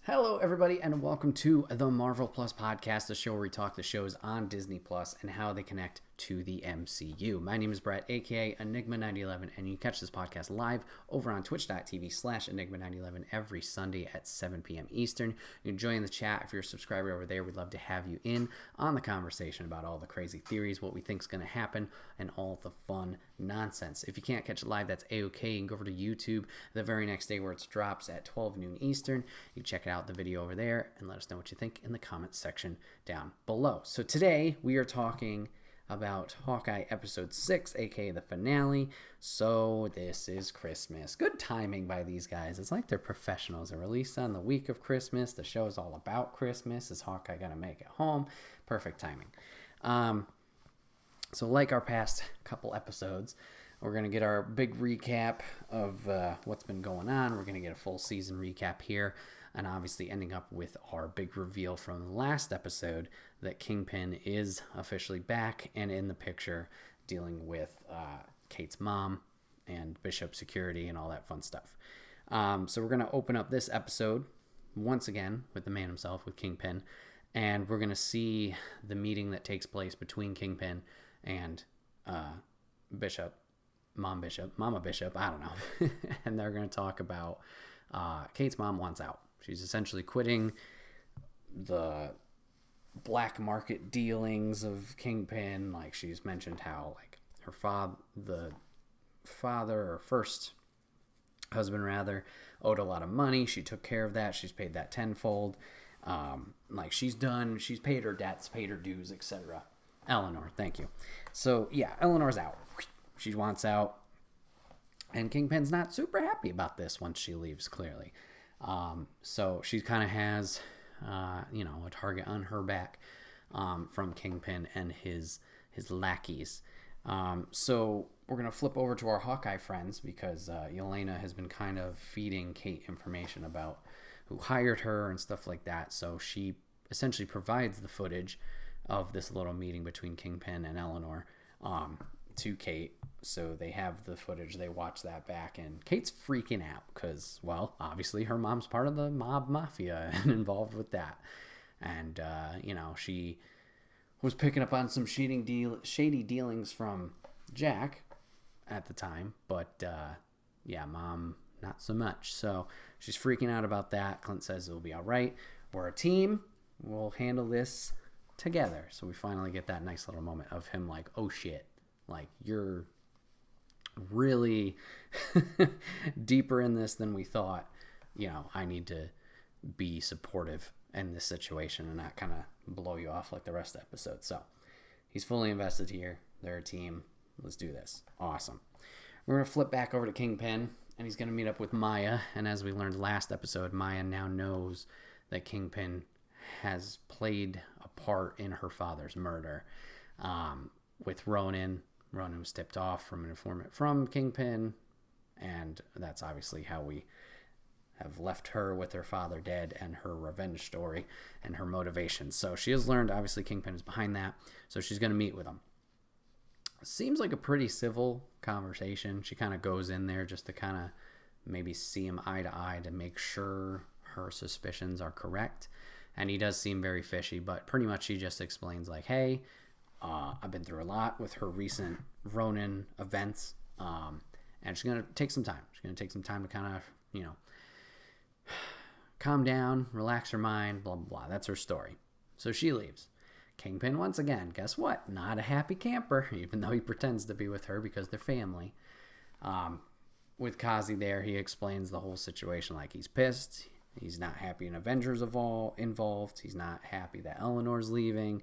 Hello, everybody, and welcome to the Marvel Plus podcast, the show where we talk the shows on Disney Plus and how they connect to the MCU. My name is Bret, aka Enigma9011, and you can catch this podcast live over on twitch.tv/Enigma9011 every Sunday at 7 p.m. Eastern. You can join the chat if you're a subscriber over there. We'd love to have you in on the conversation about all the crazy theories, what we think is going to happen, and all the fun nonsense. If you can't catch it live, that's a-okay. You can go over to YouTube the very next day where it drops at 12 noon Eastern. You can check out the video over there and let us know what you think in the comments section down below. So today we are talking about Hawkeye episode 6, aka the finale. So this is Christmas. Good timing by these guys. It's like they're professionals. They're released on the week of Christmas. The show is all about Christmas. Is Hawkeye gonna make it home? Perfect timing. So like our past couple episodes, we're going to get our big recap of what's been going on. We're going to get a full season recap here, and obviously ending up with our big reveal from the last episode that Kingpin is officially back and in the picture, dealing with Kate's mom and Bishop security and all that fun stuff. So we're going to open up this episode once again with the man himself, with Kingpin, and we're going to see the meeting that takes place between Kingpin and Bishop. Mama Bishop, I don't know. And they're going to talk about Kate's mom wants out. She's essentially quitting the black market dealings of Kingpin. Like, she's mentioned how, like, her first husband rather, owed a lot of money. She took care of that. She's paid that tenfold. Like, she's paid her debts, paid her dues, etc. Eleanor, thank you. So, yeah, Eleanor's out. She wants out, and Kingpin's not super happy about this once she leaves, clearly. So she kind of has, a target on her back from Kingpin and his lackeys. So we're going to flip over to our Hawkeye friends because Yelena has been kind of feeding Kate information about who hired her and stuff like that. So she essentially provides the footage of this little meeting between Kingpin and Eleanor to Kate. So they have the footage, they watch that back, and Kate's freaking out because, well, obviously her mom's part of the mob mafia and involved with that. And, she was picking up on some shady dealings from Jack at the time, but, mom, not so much. So she's freaking out about that. Clint says it'll be all right. We're a team. We'll handle this together. So we finally get that nice little moment of him like, oh shit, like, you're really deeper in this than we thought. I need to be supportive in this situation and not kind of blow you off like the rest of the episode. So he's fully invested here. They're a team. Let's do this. Awesome. We're going to flip back over to Kingpin, and he's going to meet up with Maya. And as we learned last episode, Maya now knows that Kingpin has played a part in her father's murder. With Ronan was tipped off from an informant from Kingpin, and that's obviously how we have left her with her father dead and her revenge story and her motivation. So she has learned, obviously, Kingpin is behind that, so she's going to meet with him. Seems like a pretty civil conversation. She kind of goes in there just to kind of maybe see him eye to eye to make sure her suspicions are correct, and he does seem very fishy, but pretty much she just explains, like, hey, I've been through a lot with her recent Ronin events, and she's going to take some time. She's going to take some time to kind of, calm down, relax her mind, blah, blah, blah. That's her story. So she leaves. Kingpin, once again, guess what? Not a happy camper, even though he pretends to be with her because they're family. With Kazi there, he explains the whole situation like he's pissed. He's not happy in Avengers involved. He's not happy that Eleanor's leaving.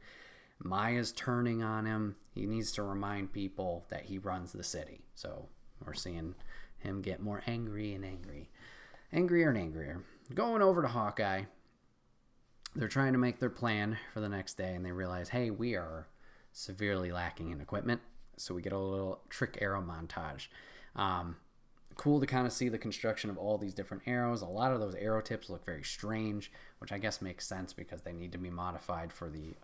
Maya's turning on him. He needs to remind people that he runs the city. So we're seeing him get more angry and angry. Angrier and angrier. Going over to Hawkeye. They're trying to make their plan for the next day, and they realize, hey, we are severely lacking in equipment. So we get a little trick arrow montage. Cool to kind of see the construction of all these different arrows. A lot of those arrow tips look very strange, which I guess makes sense because they need to be modified for the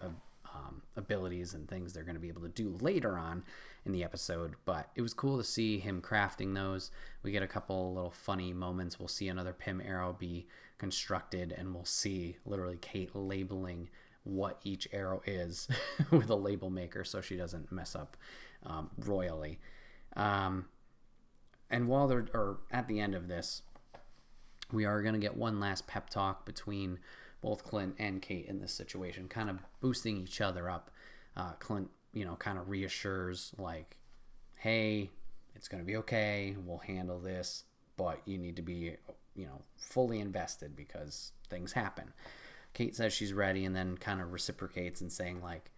abilities and things they're going to be able to do later on in the episode. But it was cool to see him crafting those. We get a couple little funny moments. We'll see another Pym arrow be constructed, and we'll see literally Kate labeling what each arrow is with a label maker so she doesn't mess up royally. And while they're at the end of this, we are going to get one last pep talk between both Clint and Kate in this situation, kind of boosting each other up. Clint, kind of reassures, like, hey, it's going to be okay. We'll handle this, but you need to be, fully invested because things happen. Kate says she's ready, and then kind of reciprocates and saying, like,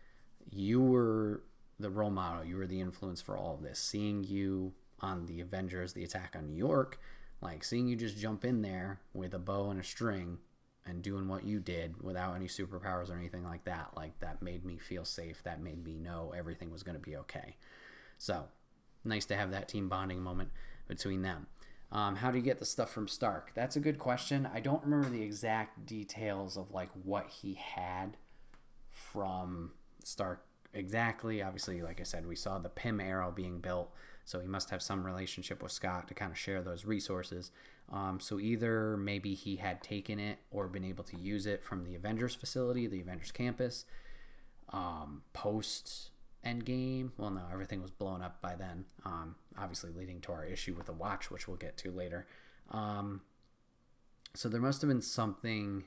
you were the role model. You were the influence for all of this. Seeing you on the Avengers, the attack on New York, like seeing you just jump in there with a bow and a string and doing what you did without any superpowers or anything like that made me feel safe. That made me know everything was going to be okay. So nice to have that team bonding moment between them. How do you get the stuff from Stark? That's a good question. I don't remember the exact details of like what he had from Stark exactly. Obviously, like I said, we saw the Pym arrow being built, so he must have some relationship with Scott to kind of share those resources. So either maybe he had taken it or been able to use it from the Avengers facility, the Avengers campus, post Endgame. Well, no, everything was blown up by then, obviously leading to our issue with the Watch, which we'll get to later. So there must have been something,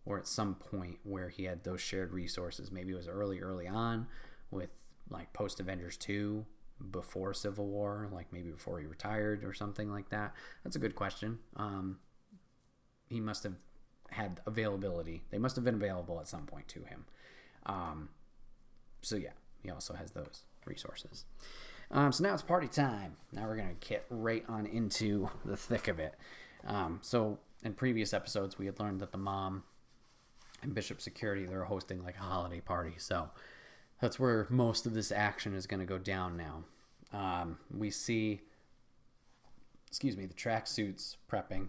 or at some point, where he had those shared resources. Maybe it was early on with like post Avengers 2, before Civil War, like maybe before he retired or something like that. That's a good question. He must have had availability. They must have been available at some point to him. So yeah, he also has those resources. So now it's party time. Now we're going to get right on into the thick of it. So in previous episodes, we had learned that the mom and Bishop Security, they're hosting like a holiday party. So that's where most of this action is going to go down now. We see, the tracksuits prepping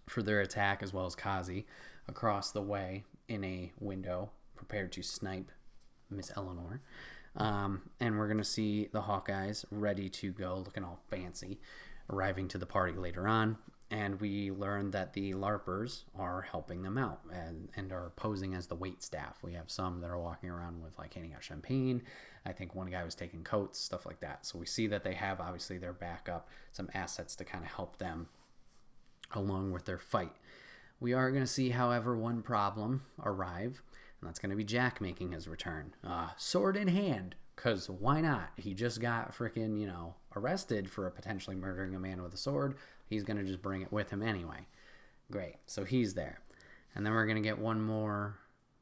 for their attack, as well as Kazi across the way in a window, prepared to snipe Miss Eleanor. And we're going to see the Hawkeyes ready to go, looking all fancy, arriving to the party later on. And we learn that the LARPers are helping them out and are posing as the wait staff. We have some that are walking around with like handing out champagne. I think one guy was taking coats, stuff like that. So we see that they have obviously their backup, some assets to kind of help them along with their fight. We are going to see, however, one problem arrive, and that's going to be Jack making his return. Sword in hand, because why not? He just got freaking, arrested for potentially murdering a man with a sword. He's going to just bring it with him anyway. Great. So he's there. And then we're going to get one more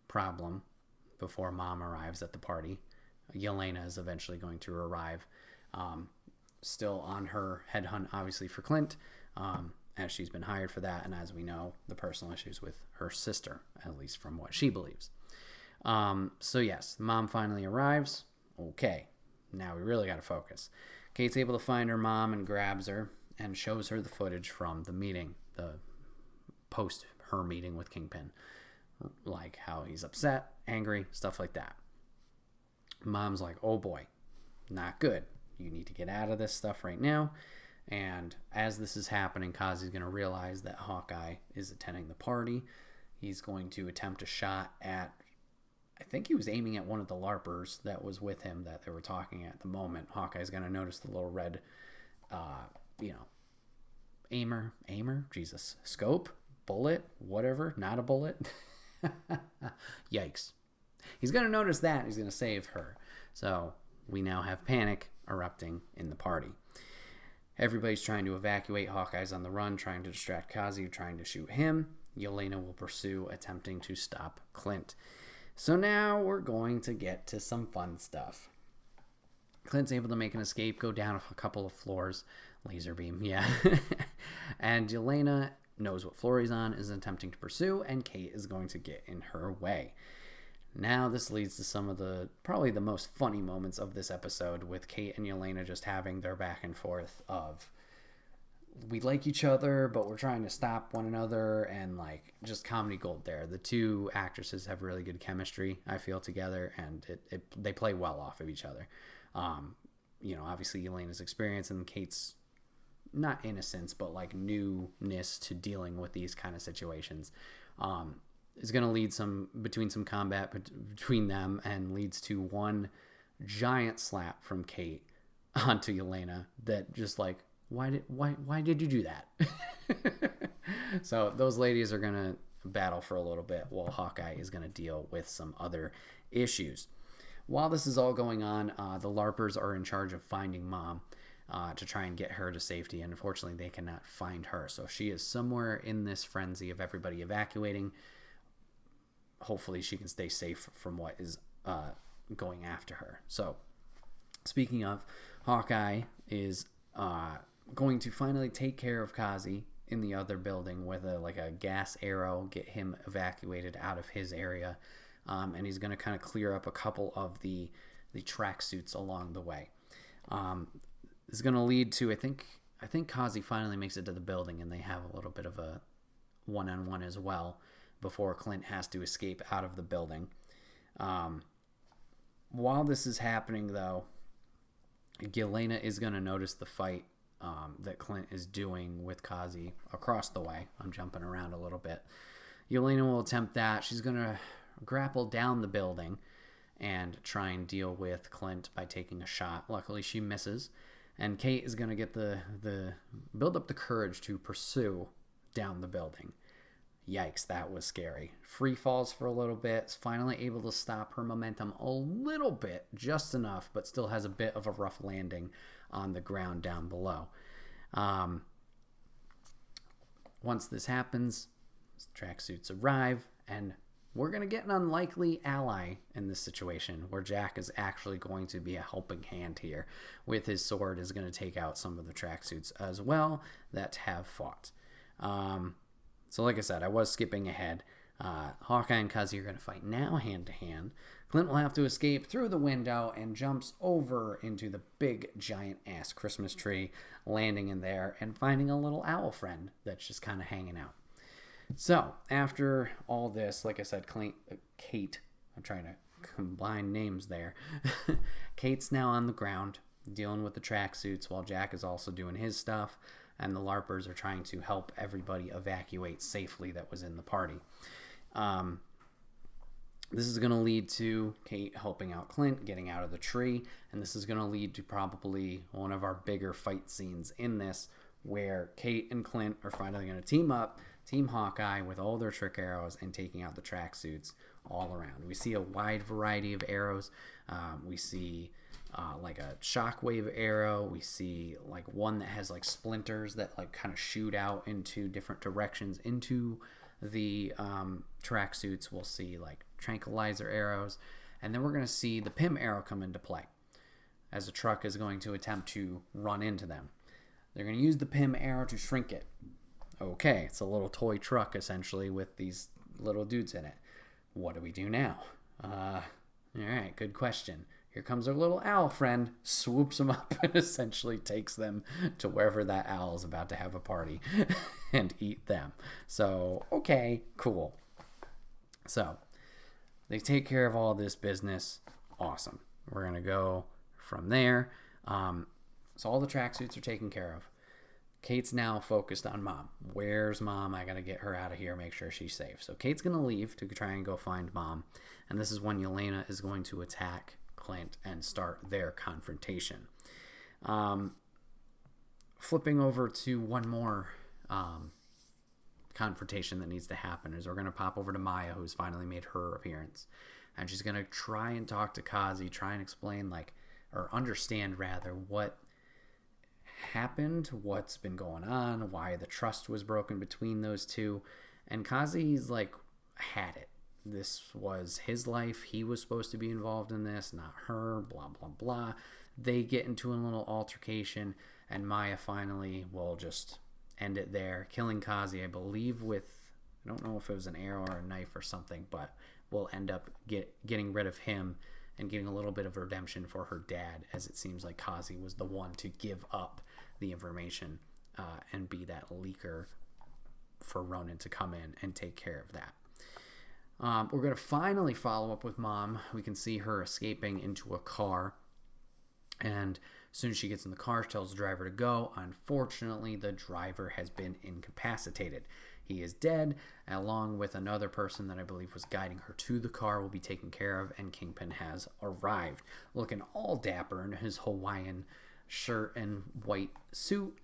problem before Mom arrives at the party. Yelena is eventually going to arrive. Still on her headhunt, obviously, for Clint, as she's been hired for that. And as we know, the personal issues with her sister, at least from what she believes. So yes, Mom finally arrives. Okay. Now we really got to focus. Kate's able to find her mom and grabs her and shows her the footage from the meeting, the post her meeting with Kingpin, like how he's upset, angry, stuff like that. Mom's like, oh boy, not good. You need to get out of this stuff right now. And as this is happening, Kazi's going to realize that Hawkeye is attending the party. He's going to attempt a shot at, I think he was aiming at one of the LARPers that was with him that they were talking at the moment. Hawkeye's going to notice the little red, scope, bullet, whatever, not a bullet. Yikes. He's going to notice that. He's going to save her. So we now have panic erupting in the party. Everybody's trying to evacuate. Hawkeye's on the run, trying to distract Kazi, trying to shoot him. Yelena will pursue, attempting to stop Clint. So now we're going to get to some fun stuff. Clint's able to make an escape, go down a couple of floors. Laser beam, yeah. And Yelena knows what floor he's on, is attempting to pursue, and Kate is going to get in her way. Now this leads to some of probably the most funny moments of this episode, with Kate and Yelena just having their back and forth of we like each other, but we're trying to stop one another, and like just comedy gold there. The two actresses have really good chemistry, I feel, together, and they play well off of each other. Obviously Elena's experience and Kate's not innocence, but like newness to dealing with these kind of situations is going to lead some combat between them, and leads to one giant slap from Kate onto Elena that just like, why did you do that? So those ladies are going to battle for a little bit while Hawkeye is going to deal with some other issues. While this is all going on, the LARPers are in charge of finding Mom to try and get her to safety, and unfortunately they cannot find her. So she is somewhere in this frenzy of everybody evacuating. Hopefully she can stay safe from what is going after her. So speaking of, Hawkeye is going to finally take care of Kazi in the other building with a gas arrow, get him evacuated out of his area, and he's going to kind of clear up a couple of the tracksuits along the way. This is going to lead to, I think Kazi finally makes it to the building, and they have a little bit of a one-on-one as well before Clint has to escape out of the building. While this is happening, though, Yelena is going to notice the fight that Clint is doing with Kazi across the way. I'm jumping around a little bit. Yelena will attempt that. She's going to grapple down the building and try and deal with Clint by taking a shot. Luckily, she misses. And Kate is going to get the build up the courage to pursue down the building. Yikes, that was scary. Free falls for a little bit, is finally able to stop her momentum a little bit, just enough, but still has a bit of a rough landing on the ground down below. Once this happens, tracksuits arrive, and we're going to get an unlikely ally in this situation, where Jack is actually going to be a helping hand here. With his sword, is going to take out some of the tracksuits as well that have fought. So like I said, I was skipping ahead. Hawkeye and Kazi are going to fight now hand to hand. Clint will have to escape through the window and jumps over into the big giant ass Christmas tree, landing in there and finding a little owl friend that's just kind of hanging out. So after all this, like I said, Kate, I'm trying to combine names there. Kate's now on the ground dealing with the tracksuits while Jack is also doing his stuff. And the LARPers are trying to help everybody evacuate safely that was in the party. This is going to lead to Kate helping out Clint, getting out of the tree. And this is going to lead to probably one of our bigger fight scenes in this, where Kate and Clint are finally going to team up, Team Hawkeye, with all their trick arrows and taking out the tracksuits all around. We see a wide variety of arrows. We see like a shockwave arrow. We see like one that has like splinters that like kind of shoot out into different directions into the tracksuits. We'll see like tranquilizer arrows, and then we're going to see the Pym arrow come into play as a truck is going to attempt to run into them. They're going to use the Pym arrow to shrink it. Okay, it's a little toy truck essentially with these little dudes in it. What do we do now? All right, good question. Here comes our little owl friend, swoops them up, and essentially takes them to wherever that owl is about to have a party and eat them. So, okay, cool. So, they take care of all this business. Awesome. We're going to go from there. So all the tracksuits are taken care of. Kate's now focused on Mom. Where's Mom? I got to get her out of here, make sure she's safe. So Kate's going to leave to try and go find Mom. And this is when Yelena is going to attack Clint and start their confrontation. Flipping over to one more confrontation that needs to happen is we're going to pop over to Maya, who's finally made her appearance. And she's going to try and talk to Kazi, try and explain or understand rather what happened, what's been going on, why the trust was broken between those two. And Kazi's had it. This was his life. He was supposed to be involved in this, not her, blah, blah, blah. They get into a little altercation, and Maya finally will just end it there, killing Kazi, I believe, with, I don't know if it was an arrow or a knife or something, but will end up getting rid of him and getting a little bit of redemption for her dad, as it seems like Kazi was the one to give up the information and be that leaker for Ronan to come in and take care of that. We're going to finally follow up with Mom. We can see her escaping into a car. And as soon as she gets in the car, she tells the driver to go. Unfortunately, the driver has been incapacitated. He is dead, along with another person that I believe was guiding her to the car will be taken care of, and Kingpin has arrived. Looking all dapper in his Hawaiian shirt and white suit.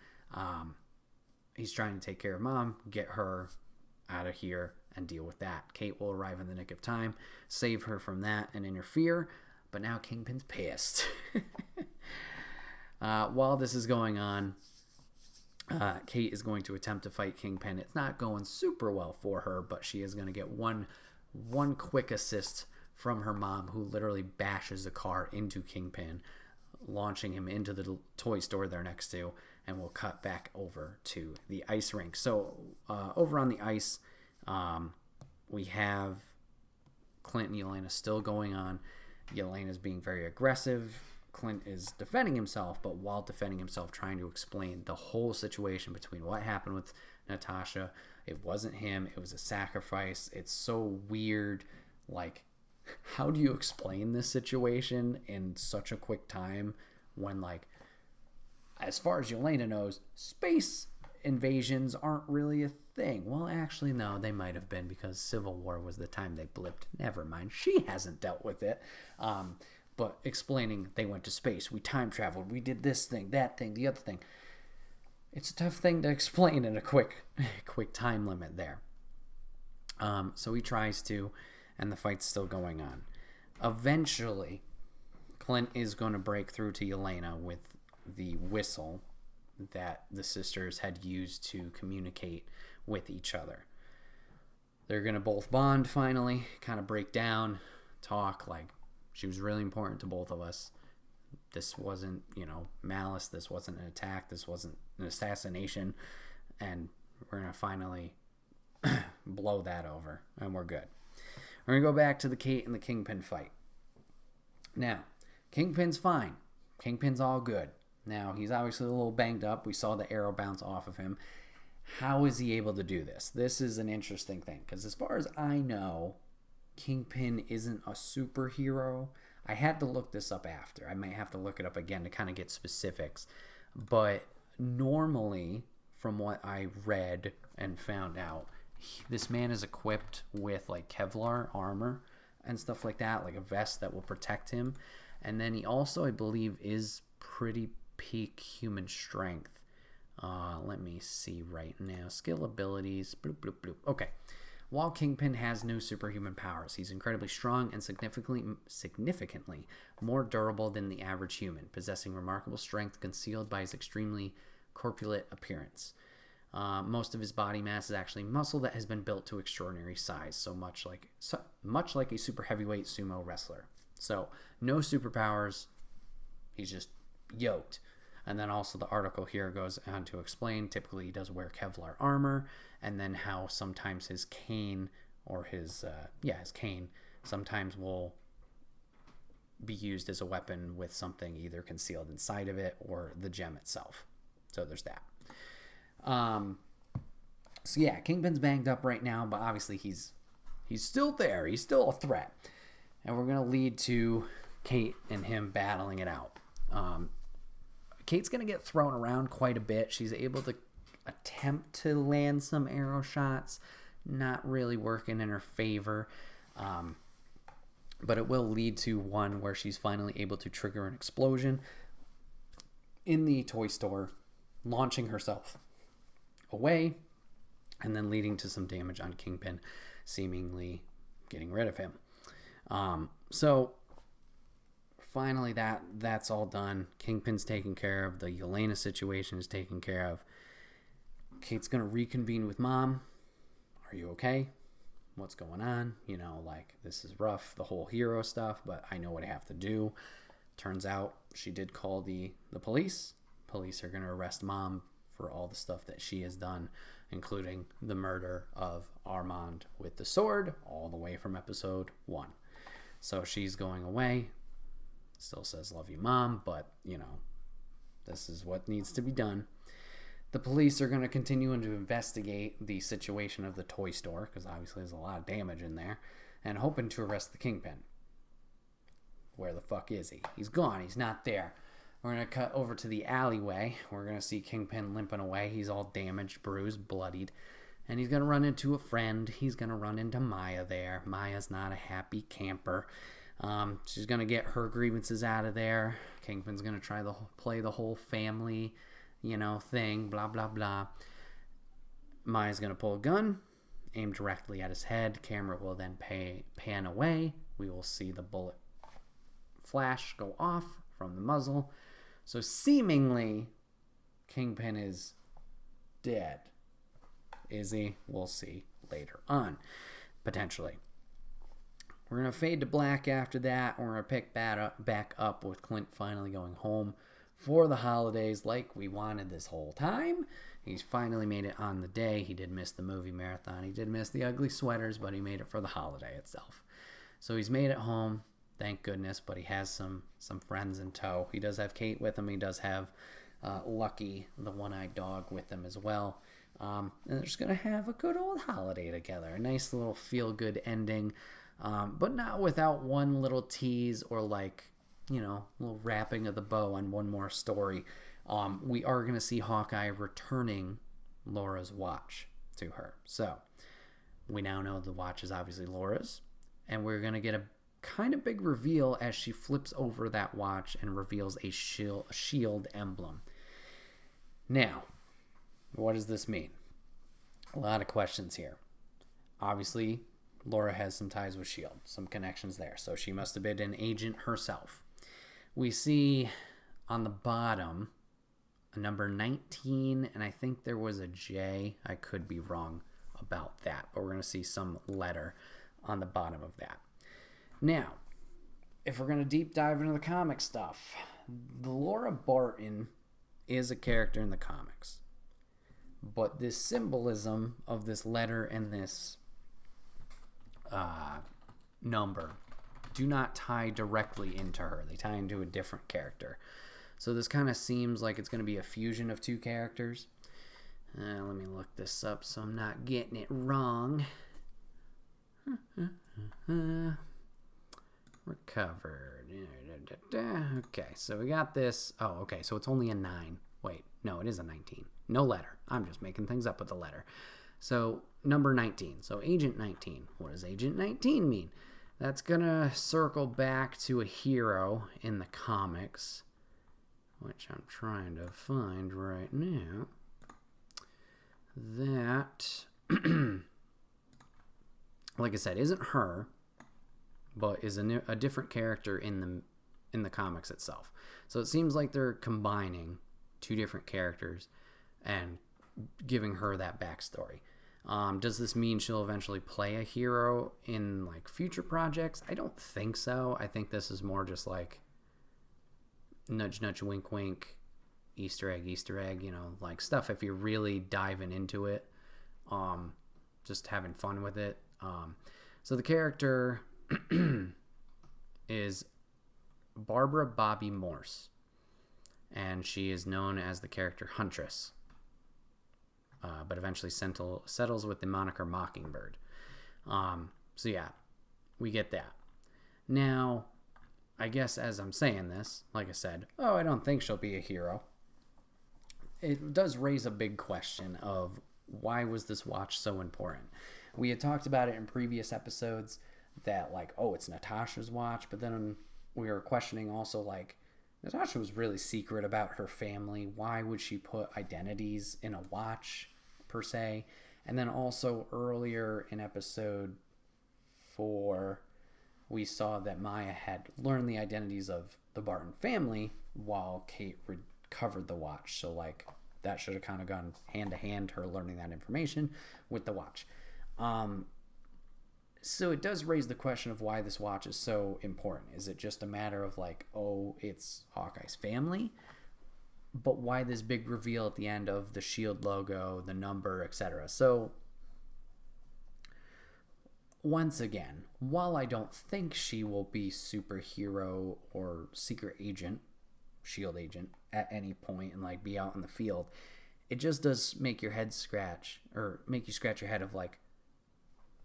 He's trying to take care of Mom, get her out of here, and deal with that. Kate will arrive in the nick of time, save her from that, and interfere. But now Kingpin's pissed. While this is going on, Kate is going to attempt to fight Kingpin. It's not going super well for her, but she is going to get one quick assist from her mom, who literally bashes the car into Kingpin, launching him into the toy store they're next to, and we'll cut back over to the ice rink. So over on the ice, we have Clint and Yelena still going on. Yelena's being very aggressive. Clint is defending himself, but while defending himself, trying to explain the whole situation between what happened with Natasha. It wasn't him. It was a sacrifice. It's so weird. Like, how do you explain this situation in such a quick time when, like, as far as Yelena knows, space invasions aren't really a thing? Well, actually, no, they might have been, because Civil War was the time they blipped. Never mind. She hasn't dealt with it. But explaining they went to space, we time traveled, we did this thing, that thing, the other thing. It's a tough thing to explain in a quick time limit there. So he tries to, and the fight's still going on. Eventually, Clint is going to break through to Yelena with the whistle that the sisters had used to communicate with each other. They're going to both bond finally, kind of break down, talk like, she was really important to both of us. This wasn't, malice. This wasn't an attack. This wasn't an assassination. And we're going to finally blow that over. And we're good. We're going to go back to the Kate and the Kingpin fight. Now, Kingpin's fine. Kingpin's all good. Now, he's obviously a little banged up. We saw the arrow bounce off of him. How is he able to do this? This is an interesting thing. Because as far as I know, Kingpin isn't a superhero. I had to look this up after. I might have to look it up again to kind of get specifics. But normally, from what I read and found out, this man is equipped with like Kevlar armor and stuff like that, like a vest that will protect him. And then he also, I believe, is pretty peak human strength. Let me see right now. Skill abilities. Bloop, bloop, bloop. Okay. While Kingpin has no superhuman powers, he's incredibly strong and significantly more durable than the average human, possessing remarkable strength concealed by his extremely corpulent appearance. Most of his body mass is actually muscle that has been built to extraordinary size, so much like a super heavyweight sumo wrestler. So no superpowers, he's just yoked. And then also the article here goes on to explain, typically he does wear Kevlar armor, and then how sometimes his cane, or his cane, sometimes will be used as a weapon with something either concealed inside of it or the gem itself. So there's that. So yeah, Kingpin's banged up right now, but obviously he's still there. He's still a threat. And we're going to lead to Kate and him battling it out. Kate's going to get thrown around quite a bit. She's able to attempt to land some arrow shots, not really working in her favor. But it will lead to one where she's finally able to trigger an explosion in the toy store, launching herself away, and then leading to some damage on Kingpin, seemingly getting rid of him. So finally that's all done. Kingpin's taken care of. The Yelena situation is taken care of. Kate's going to reconvene with Mom. Are you okay? What's going on? This is rough, the whole hero stuff, but I know what I have to do. Turns out she did call the police. Police are going to arrest Mom for all the stuff that she has done, including the murder of Armand with the sword, all the way from episode 1. So she's going away. Still says, love you, Mom, but, this is what needs to be done. The police are going to continue to investigate the situation of the toy store, because obviously there's a lot of damage in there, and hoping to arrest the Kingpin. Where the fuck is he? He's gone. He's not there. We're going to cut over to the alleyway. We're going to see Kingpin limping away. He's all damaged, bruised, bloodied. And he's going to run into a friend. He's going to run into Maya there. Maya's not a happy camper. She's going to get her grievances out of there. Kingpin's going to try to play the whole family, thing, blah, blah, blah. Maya's going to pull a gun, aim directly at his head. Camera will then pan away. We will see the bullet flash go off from the muzzle. So seemingly, Kingpin is dead. Is he? We'll see later on, potentially. We're going to fade to black after that. We're going to pick back up with Clint finally going home for the holidays like we wanted this whole time. He's finally made it on the day. He did miss the movie marathon. He did miss the ugly sweaters, but he made it for the holiday itself. So he's made it home, thank goodness, but he has some friends in tow. He does have Kate with him. He does have Lucky, the one-eyed dog, with him as well. And they're just going to have a good old holiday together. A nice little feel-good ending, but not without one little tease or little wrapping of the bow on one more story. We are going to see Hawkeye returning Laura's watch to her. So we now know the watch is obviously Laura's, and we're going to get a kind of big reveal as she flips over that watch and reveals a shield emblem. Now, what does this mean? A lot of questions here. Obviously, Laura has some ties with S.H.I.E.L.D., some connections there, so she must have been an agent herself. We see on the bottom a number 19, and I think there was a J. I could be wrong about that, but we're going to see some letter on the bottom of that. Now, if we're going to deep dive into the comic stuff, Laura Barton is a character in the comics. But this symbolism of this letter and this number do not tie directly into her. They tie into a different character. So this kind of seems like it's going to be a fusion of two characters. Let me look this up so I'm not getting it wrong. Recovered. Okay, so we got this. Oh, okay, so it's only a 9. Wait, no, it is a 19. No letter. I'm just making things up with the letter. So, number 19. So, Agent 19. What does Agent 19 mean? That's going to circle back to a hero in the comics, which I'm trying to find right now. That, like I said, isn't her, but is a different character in the comics itself. So it seems like they're combining two different characters and giving her that backstory. Does this mean she'll eventually play a hero in future projects? I don't think so. I think this is more just nudge, nudge, wink, wink, Easter egg, stuff if you're really diving into it, just having fun with it. So the character is Barbara Bobby Morse, and she is known as the character Huntress, but eventually settles with the moniker Mockingbird. So yeah, we get that. Now, I guess as I'm saying this, like I said, I don't think she'll be a hero. It does raise a big question of why was this watch so important? We had talked about it in previous episodes that it's Natasha's watch, but then we were questioning also Natasha was really secret about her family. Why would she put identities in a watch per se? And then also earlier in episode 4, we saw that Maya had learned the identities of the Barton family while Kate recovered the watch. So that should have kind of gone hand to hand, her learning that information with the watch. So it does raise the question of why this watch is so important. Is it just a matter of it's Hawkeye's family? But why this big reveal at the end of the S.H.I.E.L.D. logo, the number, etc.? So once again, while I don't think she will be superhero or secret agent, S.H.I.E.L.D. agent at any point and be out in the field, it just does make your head scratch, or make you scratch your head of like,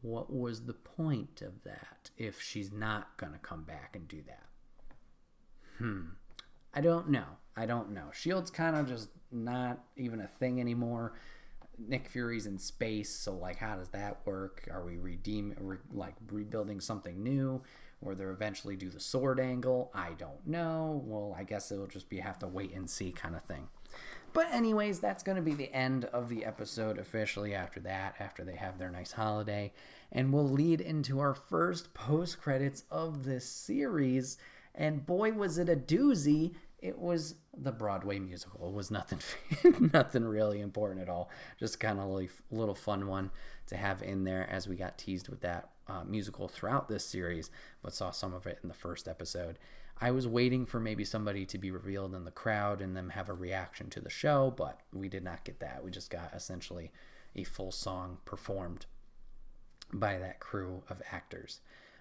what was the point of that if she's not going to come back and do that? I don't know. Shield's kind of just not even a thing anymore. Nick Fury's in space, so like, how does that work? Are we rebuilding something new, or they'll eventually do the sword angle? I don't know. Well, I guess it'll just be have to wait and see kind of thing. But anyways, that's going to be the end of the episode officially after that, after they have their nice holiday. And we'll lead into our first post-credits of this series. And boy, was it a doozy. It was the Broadway musical. It was nothing nothing really important at all. Just kind of a little fun one to have in there, as we got teased with that musical throughout this series, but saw some of it in the first episode. I was waiting for maybe somebody to be revealed in the crowd and them have a reaction to the show, but we did not get that. We just got essentially a full song performed by that crew of actors.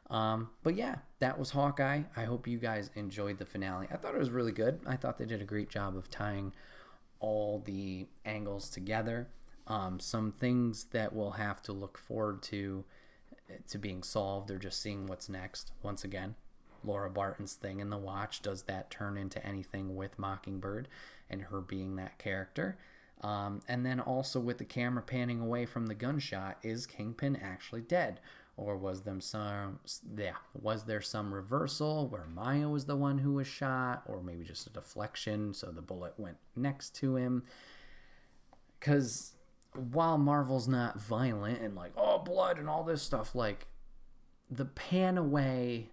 But yeah, that was Hawkeye. I hope you guys enjoyed the finale. I thought it was really good. I thought they did a great job of tying all the angles together. Some things that we'll have to look forward to being solved, or just seeing what's next. Once again, Laura Barton's thing in The Watch, does that turn into anything with Mockingbird and her being that character? And then also with the camera panning away from the gunshot, is Kingpin actually dead? Or was there some reversal where Maya was the one who was shot, or maybe just a deflection so the bullet went next to him? Because while Marvel's not violent and like, oh, blood and all this stuff, like, the pan away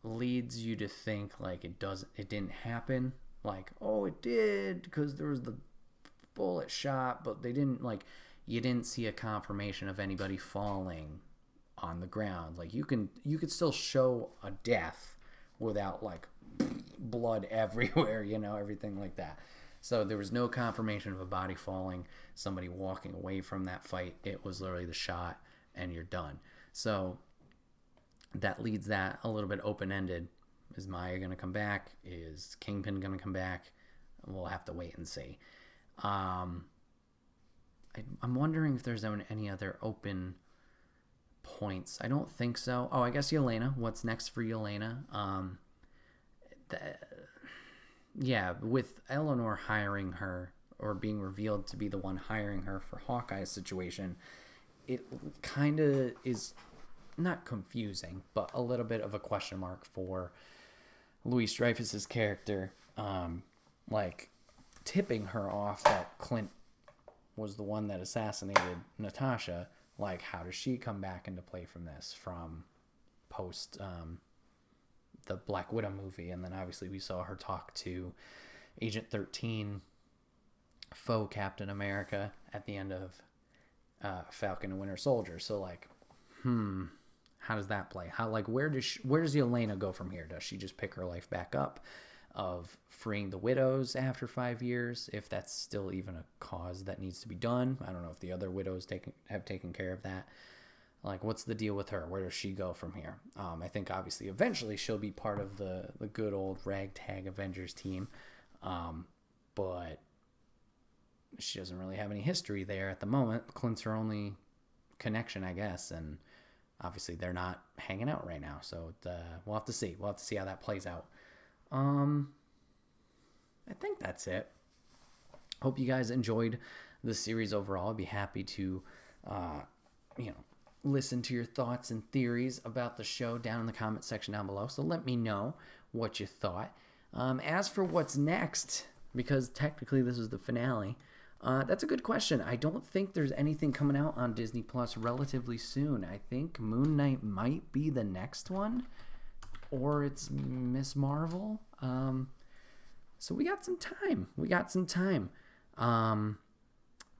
leads you to think like it didn't happen. Like, oh, it did because there was the bullet shot, but they didn't, like, you didn't see a confirmation of anybody falling on the ground. Like, you could still show a death without like blood everywhere, everything like that. So there was no confirmation of a body falling, somebody walking away from that fight. It was literally the shot and you're done. So that leaves that a little bit open-ended. Is Maya going to come back? Is Kingpin going to come back? We'll have to wait and see. I'm wondering if there's any other open points. I don't think so. Oh, I guess Yelena. What's next for Yelena? With Eleanor hiring her, or being revealed to be the one hiring her for Hawkeye's situation, it kind of is not confusing, but a little bit of a question mark for Louise Dreyfus's character, like tipping her off that Clint was the one that assassinated Natasha. Like, how does she come back into play from this, from post the Black Widow movie? And then obviously we saw her talk to Agent 13, faux Captain America, at the end of Falcon and Winter Soldier. So like, how does that play? Where does Yelena go from here? Does she just pick her life back up of freeing the widows after 5 years, if that's still even a cause that needs to be done? I don't know if the other widows have taken care of that. Like, what's the deal with her? Where does she go from here? I think obviously eventually she'll be part of the good old ragtag Avengers team, but she doesn't really have any history there at the moment. Clint's her only connection, I guess, and obviously they're not hanging out right now, so we'll have to see. We'll have to see how that plays out. I think that's it. Hope you guys enjoyed the series overall. I'd be happy to, listen to your thoughts and theories about the show down in the comment section down below. So let me know what you thought. As for what's next, because technically this is the finale, that's a good question. I don't think there's anything coming out on Disney Plus relatively soon. I think Moon Knight might be the next one, or it's Miss Marvel. So we got some time.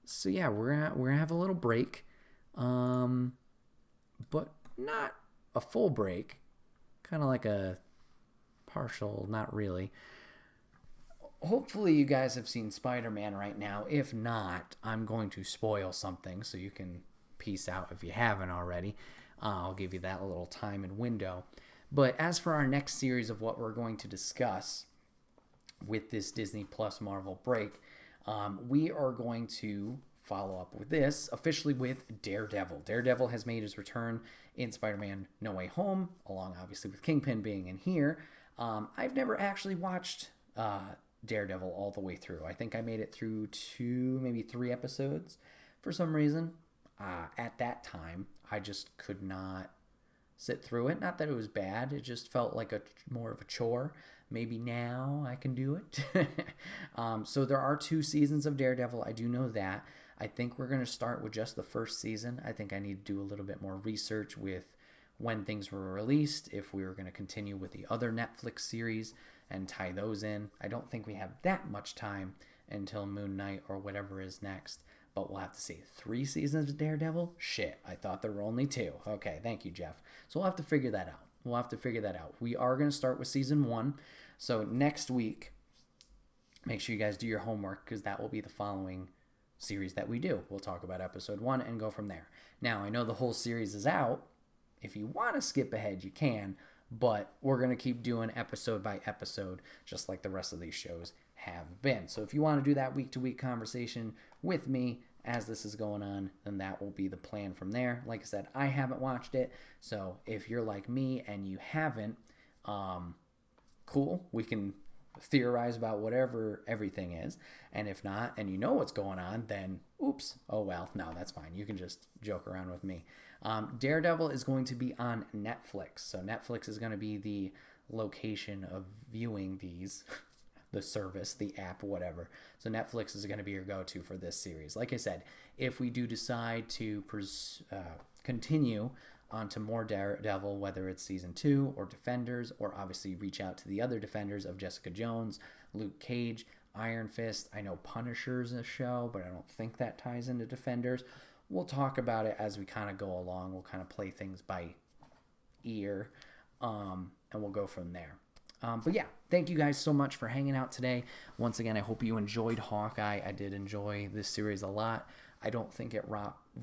So yeah, we're gonna have a little break, but not a full break. Kind of like a partial, not really. Hopefully you guys have seen Spider-Man right now. If not, I'm going to spoil something so you can peace out if you haven't already. I'll give you that little time and window. But as for our next series of what we're going to discuss with this Disney Plus Marvel break, We are going to follow up with this officially with Daredevil. Daredevil has made his return in Spider-Man No Way Home, along obviously with Kingpin being in here. I've never actually watched Daredevil all the way through. I think I made it through 2, maybe 3 episodes for some reason. At that time, I just could not sit through it. Not that it was bad. It just felt like more of a chore. Maybe now I can do it. So there are 2 seasons of Daredevil. I do know that. I think we're going to start with just the first season. I think I need to do a little bit more research with when things were released, if we were going to continue with the other Netflix series and tie those in. I don't think we have that much time until Moon Knight or whatever is next, but we'll have to see. 3 seasons of Daredevil? Shit, I thought there were only 2. Okay, thank you, Jeff. So we'll have to figure that out. We are going to start with season 1. So next week, make sure you guys do your homework because that will be the following series that we do. We'll talk about episode 1 and go from there. Now, I know the whole series is out. If you want to skip ahead, you can, but we're going to keep doing episode by episode, just like the rest of these shows have been. So if you want to do that week-to-week conversation with me as this is going on, then that will be the plan from there. Like I said, I haven't watched it, so if you're like me and you haven't, cool, we can theorize about whatever everything is, and if not, and you know what's going on, then oops, oh well, no, that's fine. You can just joke around with me. Daredevil is going to be on Netflix, so Netflix is going to be the location of viewing these, the service, the app, whatever. So Netflix is going to be your go-to for this series. Like I said, if we do decide to continue onto more Daredevil, whether it's season 2 or Defenders, or obviously reach out to the other Defenders of Jessica Jones, Luke Cage, Iron Fist. I know Punisher's a show, but I don't think that ties into Defenders. We'll talk about it as we kind of go along. We'll kind of play things by ear, and we'll go from there. But yeah, thank you guys so much for hanging out today. Once again, I hope you enjoyed Hawkeye. I did enjoy this series a lot. I don't think it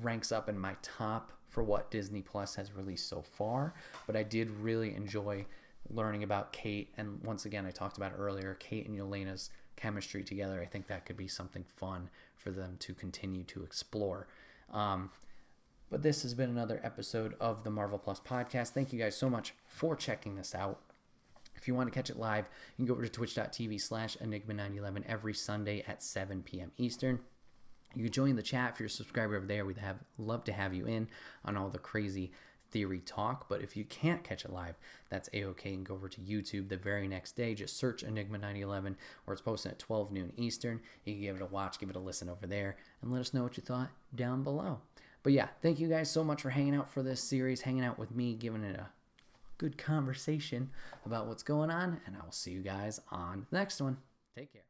ranks up in my top for what Disney Plus has released so far, but I did really enjoy learning about Kate, and once again, I talked about earlier, Kate and Yelena's chemistry together. I think that could be something fun for them to continue to explore. But this has been another episode of the Marvel Plus podcast. Thank you guys so much for checking this out. If you want to catch it live, you can go over to twitch.tv/Enigma911 every Sunday at 7 p.m. Eastern. You can join the chat if you're a subscriber over there. We'd love to have you in on all the crazy theory talk. But if you can't catch it live, that's A-OK. And go over to YouTube the very next day. Just search Enigma 911, where it's posted at 12 noon Eastern. You can give it a watch, give it a listen over there, and let us know what you thought down below. But yeah, thank you guys so much for hanging out for this series, hanging out with me, giving it a good conversation about what's going on. And I will see you guys on the next one. Take care.